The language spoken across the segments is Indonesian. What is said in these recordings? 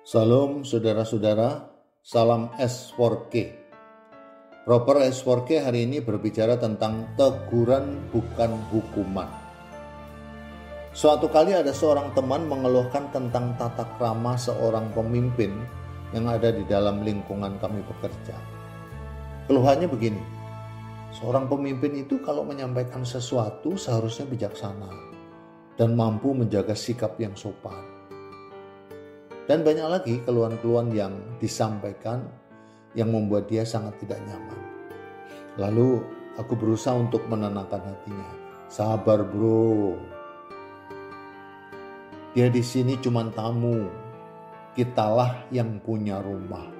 Salam saudara-saudara, salam S4K. Proper S4K hari ini berbicara tentang teguran bukan hukuman. Suatu kali ada seorang teman mengeluhkan tentang tata krama seorang pemimpin yang ada di dalam lingkungan kami bekerja. Keluhannya begini, seorang pemimpin itu kalau menyampaikan sesuatu seharusnya bijaksana dan mampu menjaga sikap yang sopan. Dan banyak lagi keluhan-keluhan yang disampaikan yang membuat dia sangat tidak nyaman. Lalu aku berusaha untuk menenangkan hatinya. Sabar bro, dia di sini cuma tamu, kitalah yang punya rumah.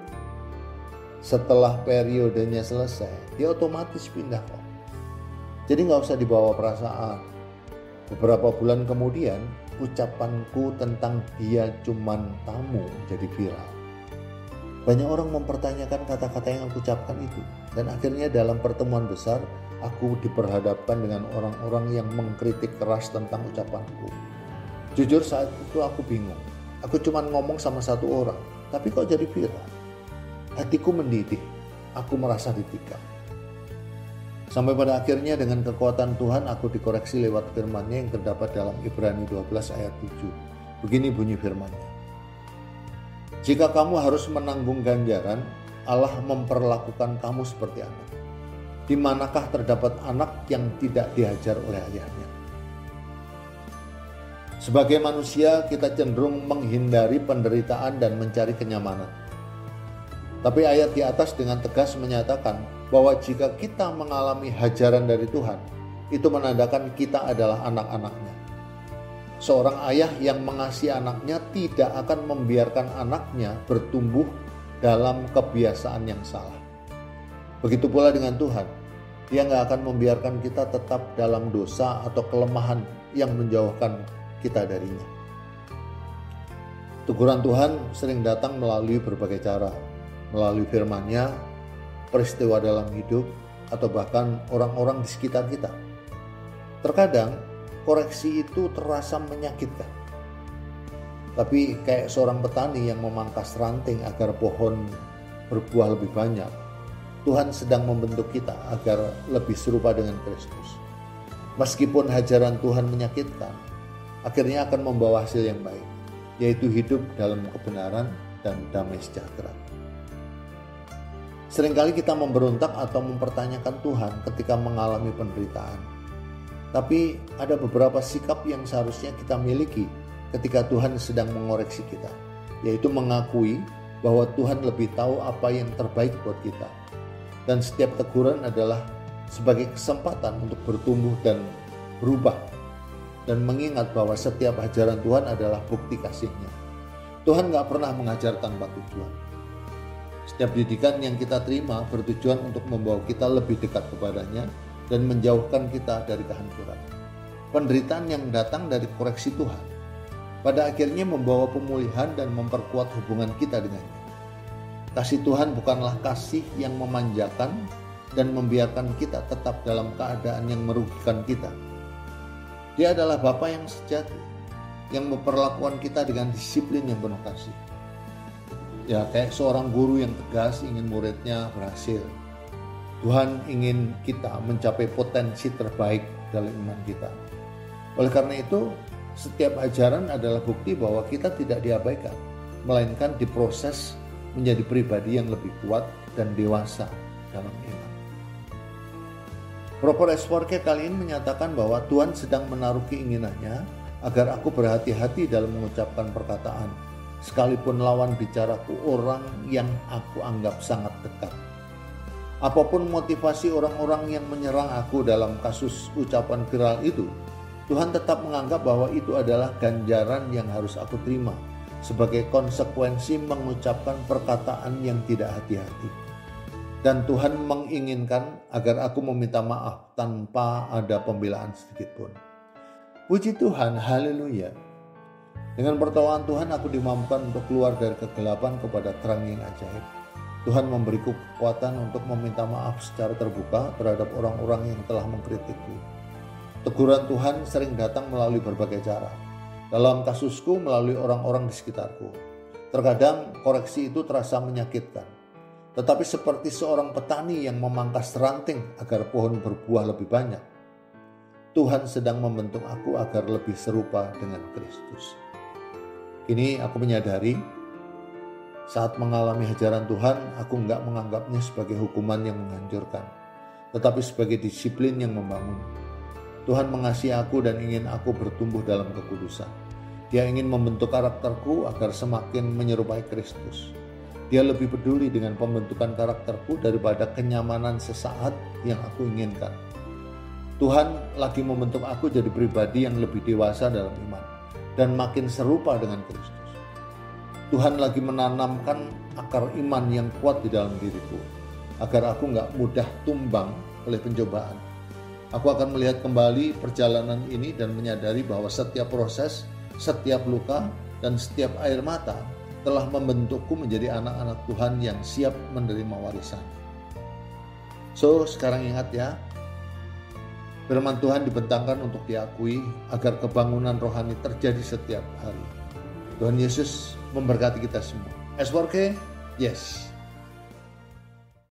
Setelah periodenya selesai, dia otomatis pindah kok. Jadi gak usah dibawa perasaan. Beberapa bulan kemudian, ucapanku tentang dia cuman tamu jadi viral. Banyak orang mempertanyakan kata-kata yang aku ucapkan itu. Dan akhirnya dalam pertemuan besar, aku diperhadapkan dengan orang-orang yang mengkritik keras tentang ucapanku. Jujur saat itu aku bingung. Aku cuman ngomong sama satu orang, tapi kok jadi viral? Hatiku mendidih, aku merasa ditikam. Sampai pada akhirnya dengan kekuatan Tuhan aku dikoreksi lewat firman-Nya yang terdapat dalam Ibrani 12 ayat 7. Begini bunyi firman-Nya. Jika kamu harus menanggung ganjaran, Allah memperlakukan kamu seperti anak. Di manakah terdapat anak yang tidak diajar oleh ayahnya? Sebagai manusia kita cenderung menghindari penderitaan dan mencari kenyamanan. Tapi ayat di atas dengan tegas menyatakan bahwa jika kita mengalami hajaran dari Tuhan, itu menandakan kita adalah anak-anaknya. Seorang ayah yang mengasihi anaknya tidak akan membiarkan anaknya bertumbuh dalam kebiasaan yang salah. Begitu pula dengan Tuhan, Dia gak akan membiarkan kita tetap dalam dosa atau kelemahan yang menjauhkan kita darinya. Teguran Tuhan sering datang melalui berbagai cara, melalui firman-Nya, peristiwa dalam hidup, atau bahkan orang-orang di sekitar kita. Terkadang koreksi itu terasa menyakitkan. Tapi kayak seorang petani yang memangkas ranting agar pohon berbuah lebih banyak, Tuhan sedang membentuk kita agar lebih serupa dengan Kristus. Meskipun hajaran Tuhan menyakitkan, akhirnya akan membawa hasil yang baik, yaitu hidup dalam kebenaran dan damai sejahtera. Seringkali kita memberontak atau mempertanyakan Tuhan ketika mengalami penderitaan. Tapi ada beberapa sikap yang seharusnya kita miliki ketika Tuhan sedang mengoreksi kita, yaitu mengakui bahwa Tuhan lebih tahu apa yang terbaik buat kita. Dan setiap teguran adalah sebagai kesempatan untuk bertumbuh dan berubah. Dan mengingat bahwa setiap ajaran Tuhan adalah bukti kasih-Nya. Tuhan gak pernah mengajar tanpa tujuan. Setiap didikan yang kita terima bertujuan untuk membawa kita lebih dekat kepadanya dan menjauhkan kita dari kehancuran. Penderitaan yang datang dari koreksi Tuhan pada akhirnya membawa pemulihan dan memperkuat hubungan kita dengannya. Kasih Tuhan bukanlah kasih yang memanjakan dan membiarkan kita tetap dalam keadaan yang merugikan kita. Dia adalah Bapa yang sejati, yang memperlakukan kita dengan disiplin yang penuh kasih. Ya kayak seorang guru yang tegas ingin muridnya berhasil. Tuhan ingin kita mencapai potensi terbaik dalam iman kita. Oleh karena itu, setiap ajaran adalah bukti bahwa kita tidak diabaikan, melainkan diproses menjadi pribadi yang lebih kuat dan dewasa dalam iman. Proper S4K kali ini menyatakan bahwa Tuhan sedang menaruh keinginannya agar aku berhati-hati dalam mengucapkan perkataan, sekalipun lawan bicaraku orang yang aku anggap sangat dekat. Apapun motivasi orang-orang yang menyerang aku dalam kasus ucapan viral itu, Tuhan tetap menganggap bahwa itu adalah ganjaran yang harus aku terima sebagai konsekuensi mengucapkan perkataan yang tidak hati-hati. Dan Tuhan menginginkan agar aku meminta maaf tanpa ada pembelaan sedikit pun. Puji Tuhan, haleluya. Dengan pertolongan Tuhan aku dimampukan untuk keluar dari kegelapan kepada terang yang ajaib. Tuhan memberiku kekuatan untuk meminta maaf secara terbuka terhadap orang-orang yang telah mengkritikku. Teguran Tuhan sering datang melalui berbagai cara. Dalam kasusku melalui orang-orang di sekitarku. Terkadang koreksi itu terasa menyakitkan. Tetapi seperti seorang petani yang memangkas ranting agar pohon berbuah lebih banyak, Tuhan sedang membentuk aku agar lebih serupa dengan Kristus. Kini aku menyadari, saat mengalami ajaran Tuhan, aku enggak menganggapnya sebagai hukuman yang menghancurkan, tetapi sebagai disiplin yang membangun. Tuhan mengasihi aku dan ingin aku bertumbuh dalam kekudusan. Dia ingin membentuk karakterku agar semakin menyerupai Kristus. Dia lebih peduli dengan pembentukan karakterku daripada kenyamanan sesaat yang aku inginkan. Tuhan lagi membentuk aku jadi pribadi yang lebih dewasa dalam iman dan makin serupa dengan Kristus. Tuhan lagi menanamkan akar iman yang kuat di dalam diriku agar aku gak mudah tumbang oleh pencobaan. Aku akan melihat kembali perjalanan ini dan menyadari bahwa setiap proses, setiap luka, dan setiap air mata telah membentukku menjadi anak-anak Tuhan yang siap menerima warisan. So, sekarang ingat ya, firman Tuhan dibentangkan untuk diakui agar kebangunan rohani terjadi setiap hari. Tuhan Yesus memberkati kita semua. SWRK, yes.